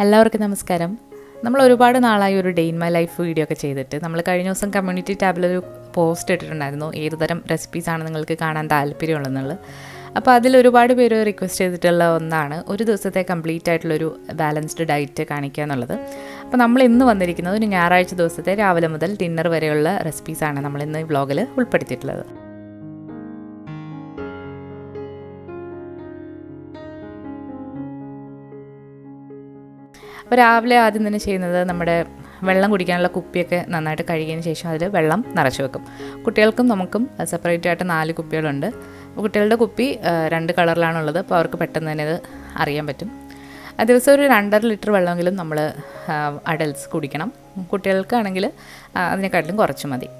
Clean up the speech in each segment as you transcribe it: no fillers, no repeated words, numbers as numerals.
എല്ലാവർക്കും നമസ്കാരം. നമ്മൾ ഒരുപാട് നാളായി ഒരു day in my life video ഒക്കെ ചെയ്തിട്ട് നമ്മൾ കഴിഞ്ഞ ദിവസം കമ്മ്യൂണിറ്റി ടാബിലൊരു പോസ്റ്റ് ഇട്ടിട്ടുണ്ടായിരുന്നു ഏതുതരം റെസിപ്പീസാണ് നിങ്ങൾക്ക് കാണാൻ താല്പര്യമുള്ളതെന്നുള്ളത്. അപ്പോൾ അതിൽ ഒരുപാട് പേര് റിക്വസ്റ്റ് ചെയ്തിട്ടുള്ള ഒന്നാണ് ഒരു ദിവസത്തെ കംപ്ലീറ്റ് ആയിട്ടുള്ളൊരു ബാലൻസ്ഡ് ഡയറ്റ് കാണിക്കുക എന്നുള്ളത്. അപ്പോൾ നമ്മൾ ഇന്ന് വന്നിരിക്കുന്നത് ഒരു ഞായറാഴ്ച ദിവസത്തെ രാവിലെ മുതൽ ഡിന്നർ വരെയുള്ള റെസിപ്പീസാണ് നമ്മൾ ഇന്ന് ഈ വ്ളോഗിൽ ഉൾപ്പെടുത്തിയിട്ടുള്ളത്. അപ്പോൾ രാവിലെ ആദ്യം തന്നെ ചെയ്യുന്നത് നമ്മുടെ വെള്ളം കുടിക്കാനുള്ള കുപ്പിയൊക്കെ നന്നായിട്ട് കഴുകിയതിന് ശേഷം അതിൽ വെള്ളം നിറച്ച് വെക്കും. കുട്ടികൾക്കും നമുക്കും സെപ്പറേറ്റ് ആയിട്ട് 4 കുപ്പികളുണ്ട്. കുട്ടികളുടെ കുപ്പി 2 കളറിലാണുള്ളത്. അപ്പോൾ അവർക്ക് പെട്ടെന്ന് തന്നെ അത് അറിയാൻ പറ്റും. ദിവസം ഒരു 2.5 ലിറ്റർ വെള്ളമെങ്കിലും നമ്മൾ അഡൽട്ട്സ് കുടിക്കണം. കുട്ടികൾക്കാണെങ്കിൽ അതിനെക്കാട്ടിലും കുറച്ച് മതി.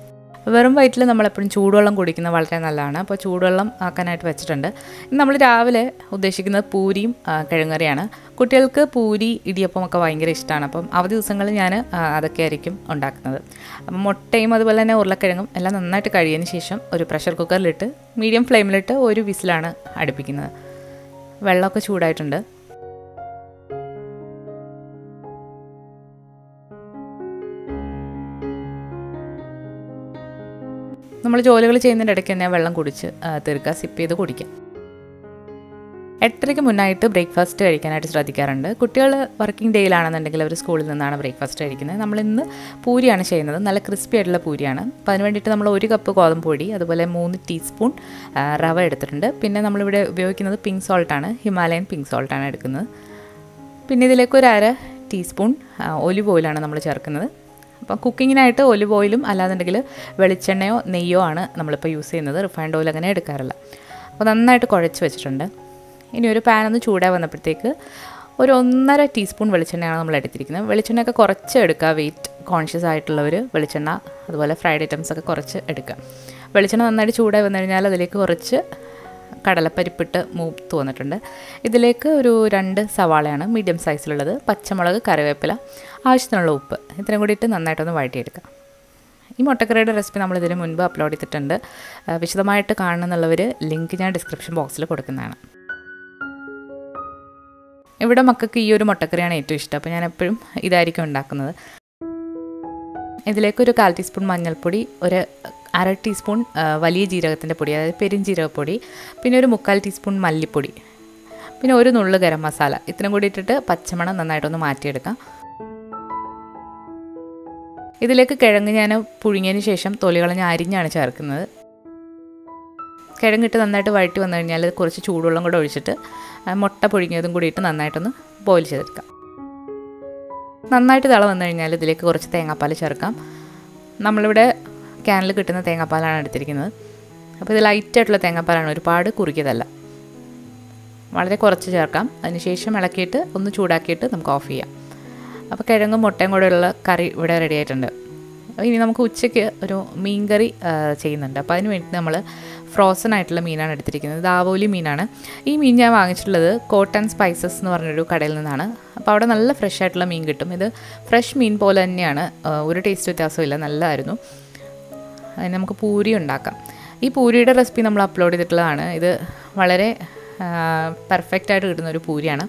വെറും വയറ്റിൽ നമ്മളെപ്പോഴും ചൂടുവെള്ളം കുടിക്കുന്നത് വളരെ നല്ലതാണ്. അപ്പോൾ ചൂടുവെള്ളം ആക്കാനായിട്ട് വെച്ചിട്ടുണ്ട്. ഇന്ന് നമ്മൾ രാവിലെ ഉദ്ദേശിക്കുന്നത് പൂരിയും കിഴങ്ങറിയാണ്. കുട്ടികൾക്ക് പൂരി ഇടിയപ്പമൊക്കെ ഭയങ്കര ഇഷ്ടമാണ്. അപ്പം അവധി ദിവസങ്ങളിൽ ഞാൻ അതൊക്കെ ആയിരിക്കും ഉണ്ടാക്കുന്നത്. അപ്പം മുട്ടയും അതുപോലെ തന്നെ ഉരുളക്കിഴങ്ങും എല്ലാം നന്നായിട്ട് കഴിയതിന് ശേഷം ഒരു പ്രഷർ കുക്കറിലിട്ട് മീഡിയം ഫ്ലെയിമിലിട്ട് ഒരു വിസിലാണ് അടുപ്പിക്കുന്നത്. വെള്ളമൊക്കെ ചൂടായിട്ടുണ്ട്. നമ്മൾ ജോലികൾ ചെയ്യുന്നതിൻ്റെ ഇടയ്ക്ക് തന്നെ വെള്ളം കുടിച്ച് തീർക്കുക, സിപ്പ് ചെയ്ത് കുടിക്കുക. 8:30 മുന്നായിട്ട് ബ്രേക്ക്ഫാസ്റ്റ് കഴിക്കാനായിട്ട് ശ്രദ്ധിക്കാറുണ്ട്. കുട്ടികൾ വർക്കിംഗ് ഡേയിലാണെന്നുണ്ടെങ്കിൽ അവർ സ്കൂളിൽ നിന്നാണ് ബ്രേക്ക്ഫാസ്റ്റ് കഴിക്കുന്നത്. നമ്മളിന്ന് പൂരിയാണ് ചെയ്യുന്നത്. നല്ല ക്രിസ്പി ആയിട്ടുള്ള പൂരിയാണ്. അപ്പോൾ അതിന് വേണ്ടിയിട്ട് നമ്മൾ 1 കപ്പ് ഗോതമ്പ് പൊടി, അതുപോലെ 3 ടീസ്പൂൺ റവ എടുത്തിട്ടുണ്ട്. പിന്നെ നമ്മളിവിടെ ഉപയോഗിക്കുന്നത് പിങ്ക് സോൾട്ടാണ്, ഹിമാലയൻ പിങ്ക് സോൾട്ടാണ് എടുക്കുന്നത്. പിന്നെ ഇതിലേക്ക് ഒരു 1/2 ടീസ്പൂൺ ഒലിവ് ഓയിലാണ് നമ്മൾ ചേർക്കുന്നത്. അപ്പോൾ കുക്കിങ്ങിനായിട്ട് ഒലിവ് ഓയിലും അല്ലാന്നുണ്ടെങ്കിൽ വെളിച്ചെണ്ണയോ നെയ്യോ ആണ് നമ്മളിപ്പോൾ യൂസ് ചെയ്യുന്നത്. റിഫൈൻഡ് ഓയിൽ അങ്ങനെ എടുക്കാറില്ല. അപ്പോൾ നന്നായിട്ട് കുഴച്ച് വെച്ചിട്ടുണ്ട്. ഇനി ഒരു പാനൊന്ന് ചൂടായി വന്നപ്പോഴത്തേക്ക് ഒരു 1.5 ടീസ്പൂൺ വെളിച്ചെണ്ണയാണ് നമ്മൾ എടുത്തിരിക്കുന്നത്. വെളിച്ചെണ്ണയൊക്കെ കുറച്ച് എടുക്കുക. വെയിറ്റ് കോൺഷ്യസ് ആയിട്ടുള്ളവർ വെളിച്ചെണ്ണ അതുപോലെ ഫ്രൈഡ് ഐറ്റംസ് ഒക്കെ കുറച്ച് എടുക്കുക. വെളിച്ചെണ്ണ നന്നായിട്ട് ചൂടായി വന്നു കഴിഞ്ഞാൽ അതിലേക്ക് കുറച്ച് കടലപ്പരിപ്പിട്ട് മൂത്ത് വന്നിട്ടുണ്ട്. ഇതിലേക്ക് ഒരു 2 സവാളയാണ് മീഡിയം സൈസിലുള്ളത്, പച്ചമുളക്, കറിവേപ്പില, ആവശ്യത്തിനുള്ള ഉപ്പ്, ഇത്രയും കൂടിയിട്ട് നന്നായിട്ടൊന്ന് വഴറ്റിയെടുക്കുക. ഈ മുട്ടക്കറിയുടെ റെസിപ്പി നമ്മളിതിന് മുൻപ് അപ്ലോഡ് ചെയ്തിട്ടുണ്ട്. വിശദമായിട്ട് കാണണമെന്നുള്ളവർ ലിങ്ക് ഞാൻ ഡിസ്ക്രിപ്ഷൻ ബോക്സിൽ കൊടുക്കുന്നതാണ്. ഇവിടെ മക്കൾക്ക് ഈ ഒരു മുട്ടക്കറിയാണ് ഏറ്റവും ഇഷ്ടം. അപ്പോൾ ഞാൻ എപ്പോഴും ഇതായിരിക്കും ഉണ്ടാക്കുന്നത്. ഇതിലേക്ക് ഒരു 1/4 ടീസ്പൂൺ മഞ്ഞൾപ്പൊടി, ഒരു 1/2 ടീസ്പൂൺ വലിയ ജീരകത്തിൻ്റെ പൊടി, അതായത് പെരുംജീരകപ്പൊടി, പിന്നെ ഒരു 3/4 ടീസ്പൂൺ മല്ലിപ്പൊടി, പിന്നെ ഒരു നുള്ളു ഗരം മസാല, ഇത്രയും കൂടി ഇട്ടിട്ട് പച്ചമണം നന്നായിട്ടൊന്ന് മാറ്റിയെടുക്കാം. ഇതിലേക്ക് കിഴങ്ങ് ഞാൻ പുഴുങ്ങിയതിന് ശേഷം തൊലി കളഞ്ഞ് അരിഞ്ഞാണ് ചേർക്കുന്നത്. കിഴങ്ങിട്ട് നന്നായിട്ട് വഴറ്റി വന്നു കഴിഞ്ഞാൽ കുറച്ച് ചൂടുവെള്ളം കൂടെ ഒഴിച്ചിട്ട് മുട്ട പുഴുങ്ങിയതും കൂടി ഇട്ട് നന്നായിട്ടൊന്ന് ബോയിൽ ചെയ്തെടുക്കാം. നന്നായിട്ട് തിള വന്നു കഴിഞ്ഞാൽ ഇതിലേക്ക് കുറച്ച് തേങ്ങാപ്പാൽ ചേർക്കാം. നമ്മളിവിടെ ക്യാനിൽ കിട്ടുന്ന തേങ്ങാപ്പാലാണ് എടുത്തിരിക്കുന്നത്. അപ്പോൾ ഇത് ലൈറ്റായിട്ടുള്ള തേങ്ങാപ്പാലാണ്, ഒരുപാട് കുറുകിയതല്ല. വളരെ കുറച്ച് ചേർക്കാം. അതിനുശേഷം ഇളക്കിയിട്ട് ഒന്ന് ചൂടാക്കിയിട്ട് നമുക്ക് ഓഫ് ചെയ്യാം. അപ്പോൾ കിഴങ്ങും മുട്ടയും കൂടെയുള്ള കറി ഇവിടെ റെഡി ആയിട്ടുണ്ട്. ഇനി നമുക്ക് ഉച്ചയ്ക്ക് ഒരു മീൻ കറി ചെയ്യുന്നുണ്ട്. അപ്പോൾ അതിന് വേണ്ടി നമ്മൾ ഫ്രോസൺ ആയിട്ടുള്ള മീനാണ് എടുത്തിരിക്കുന്നത്. ഇത് ആവോലി മീനാണ്. ഈ മീൻ ഞാൻ വാങ്ങിച്ചിട്ടുള്ളത് കോട്ടൺ സ്പൈസസ് എന്ന് പറഞ്ഞൊരു കടയിൽ നിന്നാണ്. അപ്പോൾ അവിടെ നല്ല ഫ്രഷ് ആയിട്ടുള്ള മീൻ കിട്ടും. ഇത് ഫ്രഷ് മീൻ പോലെ തന്നെയാണ്, ഒരു ടേസ്റ്റ് വ്യത്യാസമില്ല, നല്ലതായിരുന്നു. അതിന് നമുക്ക് പൂരി ഉണ്ടാക്കാം. ഈ പൂരിയുടെ റെസിപ്പി നമ്മൾ അപ്ലോഡ് ചെയ്തിട്ടുള്ളതാണ്. ഇത് വളരെ പെർഫെക്റ്റായിട്ട് കിട്ടുന്നൊരു പൂരിയാണ്.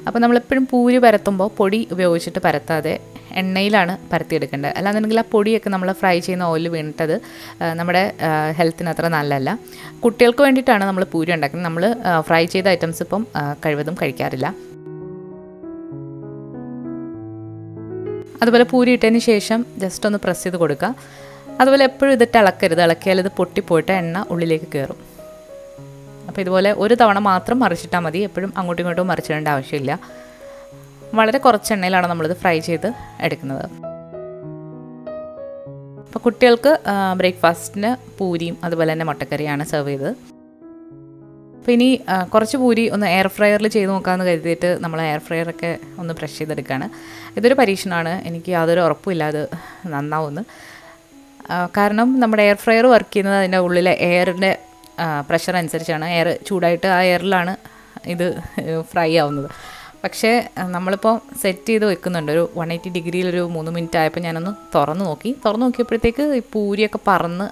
അപ്പോൾ നമ്മളെപ്പോഴും പൂരി പരത്തുമ്പോൾ പൊടി ഉപയോഗിച്ചിട്ട് പരത്താതെ എണ്ണയിലാണ് പരത്തിയെടുക്കേണ്ടത്. അല്ലാന്നുണ്ടെങ്കിൽ ആ പൊടിയൊക്കെ നമ്മൾ ഫ്രൈ ചെയ്യുന്ന ഓയിൽ വീണിട്ടത് നമ്മുടെ ഹെൽത്തിന് അത്ര നല്ലതല്ല. കുട്ടികൾക്ക് വേണ്ടിയിട്ടാണ് നമ്മൾ പൂരി ഉണ്ടാക്കുന്നത്. നമ്മൾ ഫ്രൈ ചെയ്ത ഐറ്റംസ് ഇപ്പം കഴിവതും കഴിക്കാറില്ല. അതുപോലെ പൂരി ഇട്ടതിന് ശേഷം ജസ്റ്റ് ഒന്ന് പ്രസ് ചെയ്ത് കൊടുക്കുക. അതുപോലെ എപ്പോഴും ഇതിട്ട് ഇളക്കരുത്. ഇളക്കിയാൽ ഇത് പൊട്ടിപ്പോയിട്ട് എണ്ണ ഉള്ളിലേക്ക് കയറും. അപ്പോൾ ഇതുപോലെ ഒരു തവണ മാത്രം മറിച്ചിട്ടാൽ മതി. എപ്പോഴും അങ്ങോട്ടും ഇങ്ങോട്ടും മറിച്ചിടേണ്ട ആവശ്യമില്ല. വളരെ കുറച്ച് എണ്ണയിലാണ് നമ്മളിത് ഫ്രൈ ചെയ്ത് എടുക്കുന്നത്. അപ്പോൾ കുട്ടികൾക്ക് ബ്രേക്ക്ഫാസ്റ്റിന് പൂരിയും അതുപോലെ തന്നെ മുട്ടക്കറിയാണ് സെർവ് ചെയ്തത്. അപ്പോൾ ഇനി കുറച്ച് പൂരി ഒന്ന് എയർ ഫ്രയറിൽ ചെയ്ത് നോക്കാമെന്ന് കരുതിയിട്ട് നമ്മൾ എയർ ഫ്രയറൊക്കെ ഒന്ന് ബ്രഷ് ചെയ്തെടുക്കുകയാണ്. ഇതൊരു പരീക്ഷണമാണ്. എനിക്ക് യാതൊരു ഉറപ്പുമില്ല അത് നന്നാവുമെന്ന്. കാരണം നമ്മുടെ എയർ ഫ്രയർ വർക്ക് ചെയ്യുന്നത് അതിൻ്റെ ഉള്ളിലെ എയറിൻ്റെ പ്രഷർ അനുസരിച്ചാണ്. എയർ ചൂടായിട്ട് ആ എയറിലാണ് ഇത് ഫ്രൈ ആവുന്നത്. പക്ഷേ നമ്മളിപ്പോൾ സെറ്റ് ചെയ്ത് വെക്കുന്നുണ്ട്. ഒരു 180 ഡിഗ്രിയിലൊരു 3 മിനിറ്റ് ആയപ്പോൾ ഞാനൊന്ന് തുറന്ന് നോക്കിയപ്പോഴത്തേക്ക് ഈ പൂരിയൊക്കെ പറന്ന്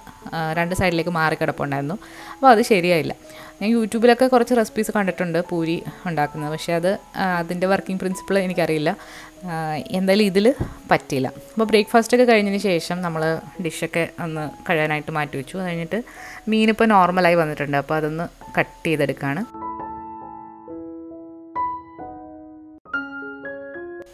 2 സൈഡിലേക്ക് മാറി കിടപ്പുണ്ടായിരുന്നു. അപ്പോൾ അത് ശരിയായില്ല. ഞാൻ യൂട്യൂബിലൊക്കെ കുറച്ച് റെസിപ്പീസ് കണ്ടിട്ടുണ്ട് പൂരി ഉണ്ടാക്കുന്നത്, പക്ഷേ അതിൻ്റെ വർക്കിംഗ് പ്രിൻസിപ്പിൾ എനിക്കറിയില്ല. എന്തായാലും ഇതിൽ പറ്റിയില്ല. അപ്പോൾ ബ്രേക്ക്ഫാസ്റ്റൊക്കെ കഴിഞ്ഞതിന് ശേഷം നമ്മൾ ഡിഷൊക്കെ ഒന്ന് കഴുകാനായിട്ട് മാറ്റി വെച്ചു. അത് കഴിഞ്ഞിട്ട് മീനിപ്പോൾ നോർമലായി വന്നിട്ടുണ്ട്, അപ്പോൾ അതൊന്ന് കട്ട് ചെയ്തെടുക്കുകയാണ്.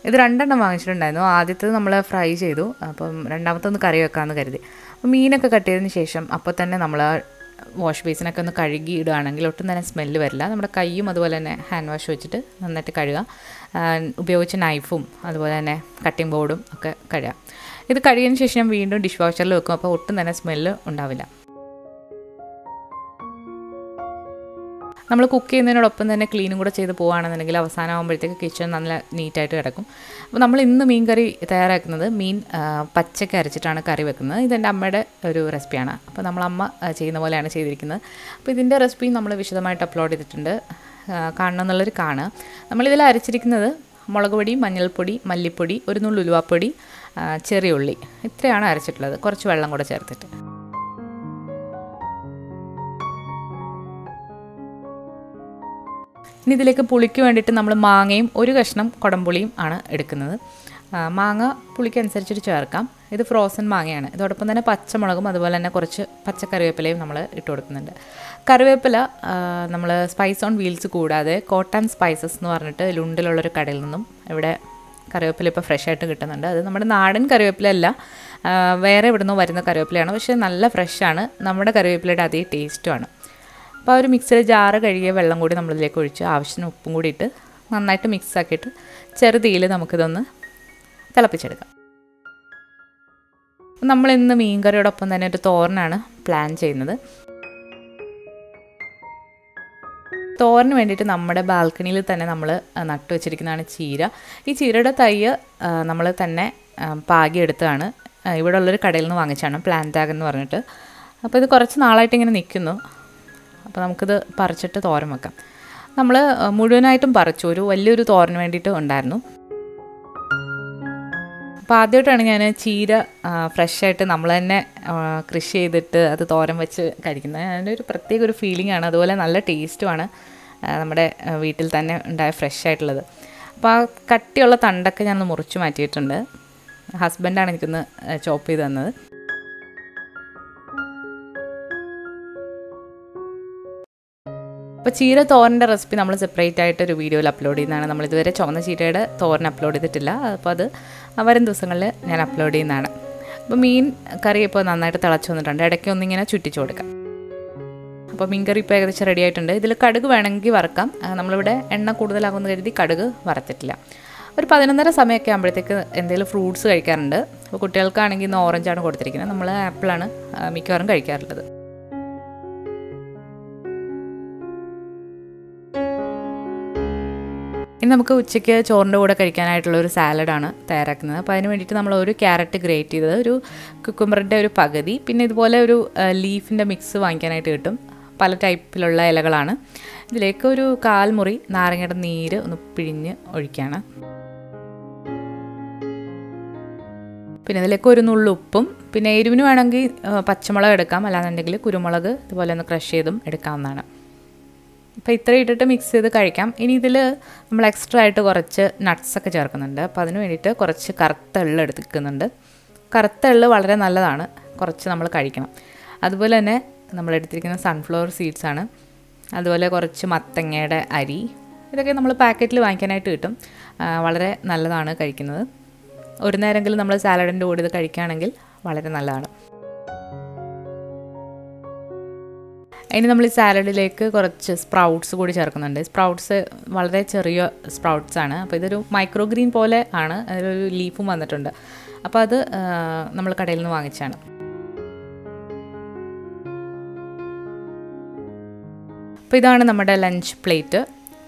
ഇത് 2 എണ്ണം വാങ്ങിച്ചിട്ടുണ്ടായിരുന്നു. ആദ്യത്തേത് നമ്മൾ ഫ്രൈ ചെയ്തു, അപ്പം രണ്ടാമത്തൊന്ന് കറി വെക്കാമെന്ന് കരുതി. അപ്പോൾ മീനൊക്കെ കട്ട് ചെയ്തതിന് ശേഷം അപ്പോൾ തന്നെ നമ്മൾ വാഷ് ബേസിനൊക്കെ ഒന്ന് കഴുകി ഇടുകയാണെങ്കിൽ ഒട്ടും തന്നെ സ്മെല്ല് വരില്ല. നമ്മുടെ കൈയും അതുപോലെ തന്നെ ഹാൻഡ് വാഷ് വെച്ചിട്ട് നന്നായിട്ട് കഴുകുക. ഉപയോഗിച്ച നൈഫും അതുപോലെ തന്നെ കട്ടിംഗ് ബോർഡും ഒക്കെ കഴുകാം. ഇത് കഴുകിയതിന് ശേഷം ഞാൻ വീണ്ടും ഡിഷ് വാഷറിൽ വെക്കും, അപ്പോൾ ഒട്ടും തന്നെ സ്മെല്ല് ഉണ്ടാവില്ല. നമ്മൾ കുക്ക് ചെയ്യുന്നതിനോടൊപ്പം തന്നെ ക്ലീനും കൂടെ ചെയ്ത് പോകുകയാണെന്നുണ്ടെങ്കിൽ അവസാനമാകുമ്പോഴത്തേക്ക് കിച്ചൺ നല്ല നീറ്റായിട്ട് കിടക്കും. അപ്പോൾ നമ്മൾ ഇന്ന് മീൻ കറി തയ്യാറാക്കുന്നത് മീൻ പച്ചയ്ക്ക് അരച്ചിട്ടാണ് കറി വെക്കുന്നത്. ഇതെൻ്റെ അമ്മയുടെ ഒരു റെസിപ്പിയാണ്. അപ്പോൾ നമ്മളമ്മ ചെയ്യുന്ന പോലെയാണ് ചെയ്തിരിക്കുന്നത്. അപ്പോൾ ഇതിൻ്റെ റെസിപ്പി നമ്മൾ വിശദമായിട്ട് അപ്ലോഡ് ചെയ്തിട്ടുണ്ട്, കാണണം എന്നുള്ളൊരു കാണുക. നമ്മളിതിൽ അരച്ചിരിക്കുന്നത് മുളക് പൊടി, മഞ്ഞൾപ്പൊടി, മല്ലിപ്പൊടി, ഒരു നുള്ളു ഉലുവാപ്പൊടി, ചെറിയ ഉള്ളി, ഇത്രയാണ് അരച്ചിട്ടുള്ളത്. കുറച്ച് വെള്ളം കൂടെ ചേർത്തിട്ട്. ഇനി ഇതിലേക്ക് പുളിക്ക് വേണ്ടിയിട്ട് നമ്മൾ മാങ്ങയും ഒരു കഷ്ണം കുടംപുളിയും ആണ് എടുക്കുന്നത്. മാങ്ങ പുളിക്ക് അനുസരിച്ചിട്ട് ചേർക്കാം. ഇത് ഫ്രോസൺ മാങ്ങയാണ്. ഇതോടൊപ്പം തന്നെ പച്ചമുളകും അതുപോലെ തന്നെ കുറച്ച് പച്ചക്കറിവേപ്പിലയും നമ്മൾ ഇട്ട് കൊടുക്കുന്നുണ്ട്. കറിവേപ്പില നമ്മൾ സ്പൈസ് ഓൺ വീൽസ് കൂടാതെ കോട്ടൺ സ്പൈസസ് എന്ന് പറഞ്ഞിട്ട് ലുണ്ടിലുള്ളൊരു കടയിൽ നിന്നും ഇവിടെ കറിവേപ്പില ഇപ്പോൾ ഫ്രഷ് ആയിട്ട് കിട്ടുന്നുണ്ട്. അത് നമ്മുടെ നാടൻ കറിവേപ്പിലയല്ല, വേറെ ഇവിടുന്ന് വരുന്ന കറിവേപ്പിലയാണ്. പക്ഷേ നല്ല ഫ്രഷാണ്, നമ്മുടെ കറിവേപ്പിലയുടെ അതേ ടേസ്റ്റുമാണ്. അപ്പോൾ ഒരു മിക്സിയുടെ ജാറ് കഴുകിയ വെള്ളം കൂടി നമ്മളിതിലേക്ക് ഒഴിച്ച് ആവശ്യത്തിന് ഉപ്പും കൂടി ഇട്ട് നന്നായിട്ട് മിക്സ് ആക്കിയിട്ട് ചെറുതീയിൽ നമുക്കിതൊന്ന് തിളപ്പിച്ചെടുക്കാം. നമ്മളിന്ന് മീൻ കറിയോടൊപ്പം തന്നെ ഒരു തോരനാണ് പ്ലാൻ ചെയ്യുന്നത്. തോരന് വേണ്ടിയിട്ട് നമ്മുടെ ബാൽക്കണിയിൽ തന്നെ നമ്മൾ നട്ടു വെച്ചിരിക്കുന്നതാണ് ചീര. ഈ ചീരയുടെ തൈ നമ്മൾ തന്നെ പാകിയെടുത്തതാണ്. ഇവിടെ ഉള്ളൊരു കടയിൽ നിന്ന് വാങ്ങിച്ചാണ്, പ്ലാന്റ് എന്ന് പറഞ്ഞിട്ട്. അപ്പോൾ ഇത് കുറച്ച് നാളായിട്ട് ഇങ്ങനെ നിൽക്കുന്നു. അപ്പോൾ നമുക്കിത് പറിച്ചിട്ട് തോരൻ വെക്കാം. നമ്മൾ മുഴുവനായിട്ടും പറിച്ചു, ഒരു വലിയൊരു തോരന് വേണ്ടിയിട്ട് ഉണ്ടായിരുന്നു. അപ്പോൾ ആദ്യമായിട്ടാണ് ഞാൻ ചീര ഫ്രഷായിട്ട് നമ്മൾ തന്നെ കൃഷി ചെയ്തിട്ട് അത് തോരൻ വെച്ച് കഴിക്കുന്നത്. അതിൻ്റെ ഒരു പ്രത്യേക ഒരു ഫീലിംഗ് ആണ്. അതുപോലെ നല്ല ടേസ്റ്റുമാണ് നമ്മുടെ വീട്ടിൽ തന്നെ ഉണ്ടായ ഫ്രഷ് ആയിട്ടുള്ളത്. അപ്പോൾ ആ കട്ടിയുള്ള തണ്ടൊക്കെ ഞാൻ മുറിച്ച് മാറ്റിയിട്ടുണ്ട്. ഹസ്ബൻഡാണ് എനിക്കൊന്ന് ചോപ്പ് ചെയ്ത് തന്നത്. അപ്പോൾ ചീര തോരൻ്റെ റെസിപ്പി നമ്മൾ സെപ്പറേറ്റ് ആയിട്ട് ഒരു വീഡിയോയിൽ അപ്ലോഡ് ചെയ്യുന്നതാണ്. നമ്മളിതുവരെ ചുവന്ന ചീരയുടെ തോരൻ അപ്ലോഡ് ചെയ്തിട്ടില്ല. അപ്പോൾ അത് വരും ദിവസങ്ങളിൽ ഞാൻ അപ്ലോഡ് ചെയ്യുന്നതാണ്. അപ്പോൾ മീൻ കറി ഇപ്പോൾ നന്നായിട്ട് തിളച്ച് വന്നിട്ടുണ്ട്. ഇടയ്ക്ക് ഒന്നിങ്ങനെ ചുറ്റിച്ച് കൊടുക്കാം. അപ്പോൾ മീൻ കറി ഇപ്പോൾ ഏകദേശം റെഡി ആയിട്ടുണ്ട്. ഇതിൽ കടുക് വേണമെങ്കിൽ വറക്കാം. നമ്മളിവിടെ എണ്ണ കൂടുതലാകുമെന്ന് കരുതി കടുക് വറുത്തിട്ടില്ല. ഒരു 11:30 സമയമൊക്കെ ആകുമ്പോഴത്തേക്ക് എന്തെങ്കിലും ഫ്രൂട്ട്സ് കഴിക്കാറുണ്ട്. അപ്പോൾ കുട്ടികൾക്കാണെങ്കിൽ ഇന്ന് ഓറഞ്ചാണ് കൊടുത്തിരിക്കുന്നത്. നമ്മൾ ആപ്പിളാണ് മിക്കവാറും കഴിക്കാറുള്ളത്. ഇനി നമുക്ക് ഉച്ചയ്ക്ക് ചോറിൻ്റെ കൂടെ കഴിക്കാനായിട്ടുള്ളൊരു സാലഡാണ് തയ്യാറാക്കുന്നത്. അപ്പോൾ അതിന് വേണ്ടിയിട്ട് നമ്മൾ ഒരു ക്യാരറ്റ് ഗ്രേറ്റ് ചെയ്തത്, ഒരു കുക്കുംബറിൻ്റെ ഒരു പകുതി, പിന്നെ ഇതുപോലെ ഒരു ലീഫിൻ്റെ മിക്സ് വാങ്ങിക്കാനായിട്ട് കിട്ടും. പല ടൈപ്പിലുള്ള ഇലകളാണ്. ഇതിലേക്ക് ഒരു 1/4 മുറി നാരങ്ങയുടെ നീര് ഒന്ന് പിഴിഞ്ഞ് ഒഴിക്കുകയാണ്. പിന്നെ ഇതിലേക്ക് ഒരു നുള്ളു ഉപ്പും, പിന്നെ എരിവിന് വേണമെങ്കിൽ പച്ചമുളക് എടുക്കാം, അല്ലാന്നുണ്ടെങ്കിൽ കുരുമുളക് ഇതുപോലെ ഒന്ന് ക്രഷ് ചെയ്തും എടുക്കാവുന്നതാണ്. അപ്പോൾ ഇത്ര ഇട്ടിട്ട് മിക്സ് ചെയ്ത് കഴിക്കാം. ഇനി ഇതിൽ നമ്മൾ എക്സ്ട്രാ ആയിട്ട് കുറച്ച് നട്ട്സൊക്കെ ചേർക്കുന്നുണ്ട്. അപ്പോൾ അതിന് വേണ്ടിയിട്ട് കുറച്ച് കറുത്ത എള്ള് എടുക്കുന്നുണ്ട്. കറുത്ത എള്ള് വളരെ നല്ലതാണ്, കുറച്ച് നമ്മൾ കഴിക്കണം. അതുപോലെ തന്നെ നമ്മൾ എടുത്തിരിക്കുന്ന സൺഫ്ലവർ സീഡ്സ് ആണ്. അതുപോലെ കുറച്ച് മത്തങ്ങയുടെ അരി, ഇതൊക്കെ നമ്മൾ പാക്കറ്റിൽ വാങ്ങിക്കാനായിട്ട് കിട്ടും. വളരെ നല്ലതാണ് കഴിക്കുന്നത്. ഒരു നേരമെങ്കിലും നമ്മൾ സാലഡിൻ്റെ കൂടെ ഇത് കഴിക്കുകയാണെങ്കിൽ വളരെ നല്ലതാണ്. ഇനി നമ്മൾ ഈ സാലഡിലേക്ക് കുറച്ച് സ്പ്രൗട്ട്സ് കൂടി ചേർക്കുന്നുണ്ട്. സ്പ്രൗട്ട്സ് വളരെ ചെറിയ സ്പ്രൗട്ട്സ് ആണ്. അപ്പോൾ ഇതൊരു മൈക്രോ ഗ്രീൻ പോലെ ആണ്, അതിലൊരു ലീഫും വന്നിട്ടുണ്ട്. അപ്പോൾ അത് നമ്മൾ കടയിൽ നിന്ന് വാങ്ങിച്ചാണ്. അപ്പോൾ ഇതാണ് നമ്മുടെ ലഞ്ച് പ്ലേറ്റ്.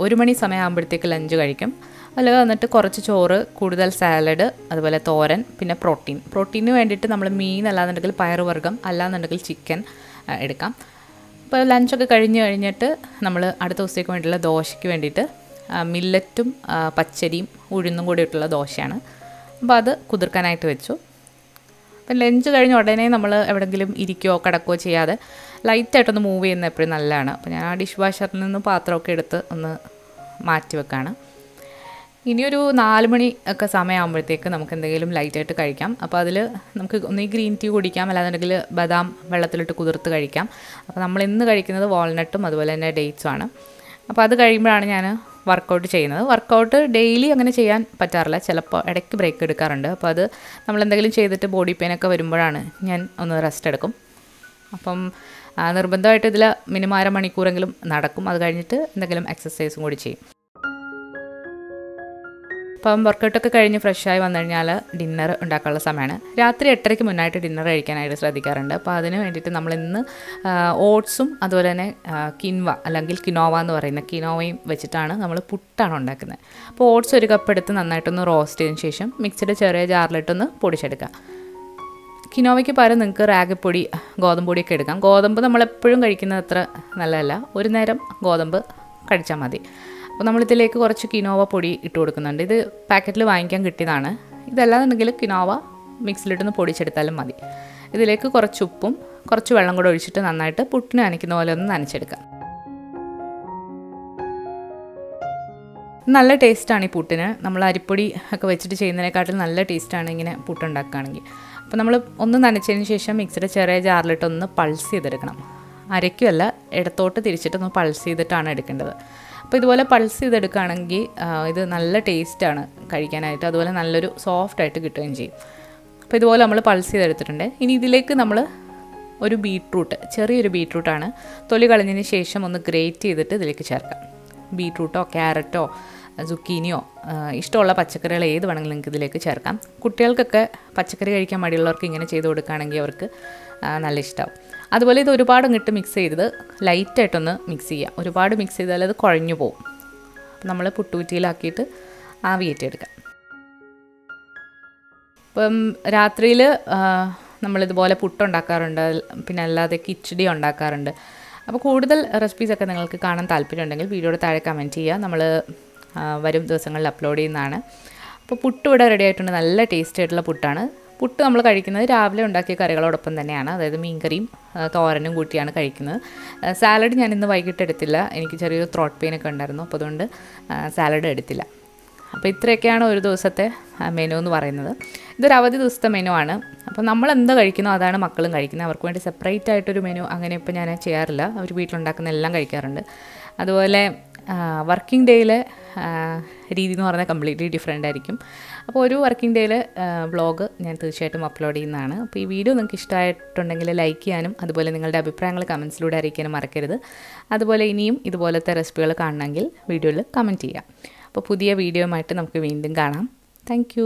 1 മണി സമയമാകുമ്പോഴത്തേക്ക് ലഞ്ച് കഴിക്കും. അതിൽ വന്നിട്ട് കുറച്ച് ചോറ്, കൂടുതൽ സാലഡ്, അതുപോലെ തോരൻ, പിന്നെ പ്രോട്ടീന് വേണ്ടിയിട്ട് നമ്മൾ മീൻ അല്ലാന്നുണ്ടെങ്കിൽ പയറുവർഗ്ഗം, അല്ലാന്നുണ്ടെങ്കിൽ ചിക്കൻ എടുക്കാം. അപ്പോൾ ലഞ്ചൊക്കെ കഴിഞ്ഞിട്ട് നമ്മൾ അടുത്ത ദിവസത്തേക്ക് വേണ്ടിയിട്ടുള്ള ദോശയ്ക്ക് വേണ്ടിയിട്ട് മില്ലറ്റും പച്ചരിയും ഉഴുന്നും കൂടിയിട്ടുള്ള ദോശയാണ്. അപ്പോൾ അത് കുതിർക്കാനായിട്ട് വെച്ചു. അപ്പം ലഞ്ച് കഴിഞ്ഞ് ഉടനെ നമ്മൾ എവിടെയെങ്കിലും ഇരിക്കുകയോ കിടക്കുകയോ ചെയ്യാതെ ലൈറ്റായിട്ടൊന്ന് മൂവ് ചെയ്യുന്നത് എപ്പോഴും നല്ലതാണ്. അപ്പോൾ ഞാൻ ആ ഡിഷ് വാഷറിൽ നിന്ന് പാത്രമൊക്കെ എടുത്ത് ഒന്ന് മാറ്റി വെക്കാണ്. ഇനിയൊരു 4 മണി ഒക്കെ സമയമാകുമ്പോഴത്തേക്ക് നമുക്ക് എന്തെങ്കിലും ലൈറ്റായിട്ട് കഴിക്കാം. അപ്പോൾ അതിൽ നമുക്ക് ഒന്ന് ഗ്രീൻ ടീ കുടിക്കാം, അല്ലാന്നുണ്ടെങ്കിൽ ബദാം വെള്ളത്തിലിട്ട് കുതിർത്ത് കഴിക്കാം. അപ്പോൾ നമ്മൾ ഇന്ന് കഴിക്കുന്നത് വാൾനട്ടും അതുപോലെ തന്നെ ഡേറ്റ്സുമാണ്. അപ്പോൾ അത് കഴിയുമ്പോഴാണ് ഞാൻ വർക്കൗട്ട് ചെയ്യുന്നത്. വർക്കൗട്ട് ഡെയിലി അങ്ങനെ ചെയ്യാൻ പറ്റാറില്ല, ചിലപ്പോൾ ഇടയ്ക്ക് ബ്രേക്ക് എടുക്കാറുണ്ട്. അപ്പോൾ അത് നമ്മളെന്തെങ്കിലും ചെയ്തിട്ട് ബോഡി പെയിനൊക്കെ വരുമ്പോഴാണ് ഞാൻ ഒന്ന് റെസ്റ്റ് എടുക്കും. അപ്പം നിർബന്ധമായിട്ട് ഇതിൽ മിനിമം 1/2 മണിക്കൂറെങ്കിലും നടക്കും. അത് കഴിഞ്ഞിട്ട് എന്തെങ്കിലും എക്സസൈസും കൂടി ചെയ്യും. അപ്പം വർക്കൗട്ടൊക്കെ കഴിഞ്ഞ് ഫ്രഷായി വന്നു കഴിഞ്ഞാൽ ഡിന്നർ ഉണ്ടാക്കാനുള്ള സമയമാണ്. രാത്രി 8:30-ക്ക് മുന്നായിട്ട് ഡിന്നർ കഴിക്കാനായിട്ട് ശ്രദ്ധിക്കാറുണ്ട്. അപ്പോൾ അതിന് വേണ്ടിയിട്ട് നമ്മളിന്ന് ഓട്സും അതുപോലെ തന്നെ കിൻവ അല്ലെങ്കിൽ കിനോവ എന്ന് പറയുന്ന കിനോവയും വെച്ചിട്ടാണ് നമ്മൾ പുട്ടാണ് ഉണ്ടാക്കുന്നത്. അപ്പോൾ ഓട്സ് 1 കപ്പ് എടുത്ത് നന്നായിട്ടൊന്ന് റോസ്റ്റ് ചെയ്തതിന് ശേഷം മിക്സിയുടെ ചെറിയ ജാറിലിട്ടൊന്ന് പൊടിച്ചെടുക്കുക. കിനോവയ്ക്ക് പകരം നിങ്ങൾക്ക് റാഗിപ്പൊടി, ഗോതമ്പ് പൊടിയൊക്കെ എടുക്കാം. ഗോതമ്പ് നമ്മളെപ്പോഴും കഴിക്കുന്നത് അത്ര നല്ലതല്ല, ഒരു നേരം ഗോതമ്പ് കഴിച്ചാൽ മതി. അപ്പോൾ നമ്മളിതിലേക്ക് കുറച്ച് കിനോവ പൊടി ഇട്ട് കൊടുക്കുന്നുണ്ട്. ഇത് പാക്കറ്റിൽ വാങ്ങിക്കാൻ കിട്ടിയതാണ്. ഇതല്ലാന്നുണ്ടെങ്കിൽ കിനോവ മിക്സിലിട്ടൊന്ന് പൊടിച്ചെടുത്താലും മതി. ഇതിലേക്ക് കുറച്ച് ഉപ്പും കുറച്ച് വെള്ളം കൂടെ ഒഴിച്ചിട്ട് നന്നായിട്ട് പുട്ടിന് നനയ്ക്കുന്ന പോലെ ഒന്ന് നനച്ചെടുക്കാം. നല്ല ടേസ്റ്റാണ് ഈ പുട്ടിന്. നമ്മൾ അരിപ്പൊടി ഒക്കെ വെച്ചിട്ട് ചെയ്യുന്നതിനെക്കാട്ടിൽ നല്ല ടേസ്റ്റാണ് ഇങ്ങനെ പുട്ടുണ്ടാക്കുകയാണെങ്കിൽ. അപ്പോൾ നമ്മൾ ഒന്ന് നനച്ചതിന് ശേഷം മിക്സിയുടെ ചെറിയ ജാറിലിട്ടൊന്ന് പൾസ് ചെയ്തെടുക്കണം. അരയ്ക്കുമല്ല, ഇടത്തോട്ട് തിരിച്ചിട്ടൊന്ന് പൾസ് ചെയ്തിട്ടാണ് എടുക്കേണ്ടത്. അപ്പോൾ ഇതുപോലെ പൾസ് ചെയ്തെടുക്കുകയാണെങ്കിൽ ഇത് നല്ല ടേസ്റ്റാണ് കഴിക്കാനായിട്ട്, അതുപോലെ നല്ലൊരു സോഫ്റ്റായിട്ട് കിട്ടുകയും ചെയ്യും. അപ്പോൾ ഇതുപോലെ നമ്മൾ പൾസ് ചെയ്തെടുത്തിട്ടുണ്ട്. ഇനി ഇതിലേക്ക് നമ്മൾ ഒരു ബീട്രൂട്ട്, ചെറിയൊരു ബീട്രൂട്ടാണ്, തൊലി കളഞ്ഞതിന് ശേഷം ഒന്ന് ഗ്രേറ്റ് ചെയ്തിട്ട് ഇതിലേക്ക് ചേർക്കാം. ബീട്രൂട്ടോ ക്യാരറ്റോ സുക്കീനിയോ ഇഷ്ടമുള്ള പച്ചക്കറികൾ ഏത് വേണമെങ്കിലും നിങ്ങൾക്ക് ഇതിലേക്ക് ചേർക്കാം. കുട്ടികൾക്കൊക്കെ പച്ചക്കറി കഴിക്കാൻ മടിയുള്ളവർക്ക് ഇങ്ങനെ ചെയ്ത് കൊടുക്കുകയാണെങ്കിൽ അവർക്ക് നല്ല ഇഷ്ടമാവും. അതുപോലെ ഇത് ഒരുപാട് ഇങ്ങോട്ട് മിക്സ് ചെയ്തത് ലൈറ്റായിട്ടൊന്ന് മിക്സ് ചെയ്യുക. ഒരുപാട് മിക്സ് ചെയ്താൽ അത് കുഴഞ്ഞു പോകും. അപ്പോൾ നമ്മൾ പുട്ടുകുറ്റിയിലാക്കിയിട്ട് ആവിയേറ്റെടുക്കാം. ഇപ്പം രാത്രിയിൽ നമ്മളിതുപോലെ പുട്ടുണ്ടാക്കാറുണ്ട്, പിന്നെ അല്ലാതെ കിച്ചടി ഉണ്ടാക്കാറുണ്ട്. അപ്പോൾ കൂടുതൽ റെസിപ്പീസൊക്കെ നിങ്ങൾക്ക് കാണാൻ താല്പര്യമുണ്ടെങ്കിൽ വീഡിയോയുടെ താഴെ കമൻറ്റ് ചെയ്യുക. നമ്മൾ വരും ദിവസങ്ങളിൽ അപ്ലോഡ് ചെയ്യുന്നതാണ്. അപ്പോൾ പുട്ട് ഇവിടെ റെഡി ആയിട്ടുണ്ട്. നല്ല ടേസ്റ്റി ആയിട്ടുള്ള പുട്ടാണ്. പുട്ട് നമ്മൾ കഴിക്കുന്നത് രാവിലെ ഉണ്ടാക്കിയ കറികളോടൊപ്പം തന്നെയാണ്, അതായത് മീൻകറിയും തോരനും കൂട്ടിയാണ് കഴിക്കുന്നത്. സാലഡ് ഞാൻ ഇന്ന് വൈകിട്ട് എടുത്തില്ല, എനിക്ക് ചെറിയൊരു ത്രോട്ട് പെയിനൊക്കെ ഉണ്ടായിരുന്നു. അപ്പോൾ അതുകൊണ്ട് സാലഡ് എടുത്തില്ല. അപ്പോൾ ഇത്രയൊക്കെയാണ് ഒരു ദിവസത്തെ മെനു എന്ന് പറയുന്നത്. ഇതൊരു അവധി ദിവസത്തെ മെനു ആണ്. അപ്പോൾ നമ്മൾ എന്താ കഴിക്കുന്നോ അതാണ് മക്കളും കഴിക്കുന്നത്. അവർക്ക് വേണ്ടി സെപ്പറേറ്റ് ആയിട്ടൊരു മെനു അങ്ങനെ ഇപ്പോൾ ഞാൻ ചെയ്യാറില്ല. അവർ വീട്ടിലുണ്ടാക്കുന്ന എല്ലാം കഴിക്കാറുണ്ട്. അതുപോലെ വർക്കിംഗ് ഡേയിലെ രീതി എന്ന് പറഞ്ഞാൽ കംപ്ലീറ്റ്ലി ഡിഫറെൻ്റ് ആയിരിക്കും. അപ്പോൾ ഒരു വർക്കിംഗ് ഡേയിലെ വ്ളോഗ് ഞാൻ തീർച്ചയായിട്ടും അപ്ലോഡ് ചെയ്യുന്നതാണ്. അപ്പോൾ ഈ വീഡിയോ നിങ്ങൾക്ക് ഇഷ്ടമായിട്ടുണ്ടെങ്കിൽ ലൈക്ക് ചെയ്യാനും അതുപോലെ നിങ്ങളുടെ അഭിപ്രായങ്ങൾ കമൻസിലൂടെ അറിയിക്കാനും മറക്കരുത്. അതുപോലെ ഇനിയും ഇതുപോലത്തെ റെസിപ്പികൾ കാണണമെങ്കിൽ വീഡിയോയിൽ കമൻറ്റ് ചെയ്യാം. അപ്പോൾ പുതിയ വീഡിയോയുമായിട്ട് നമുക്ക് വീണ്ടും കാണാം. താങ്ക്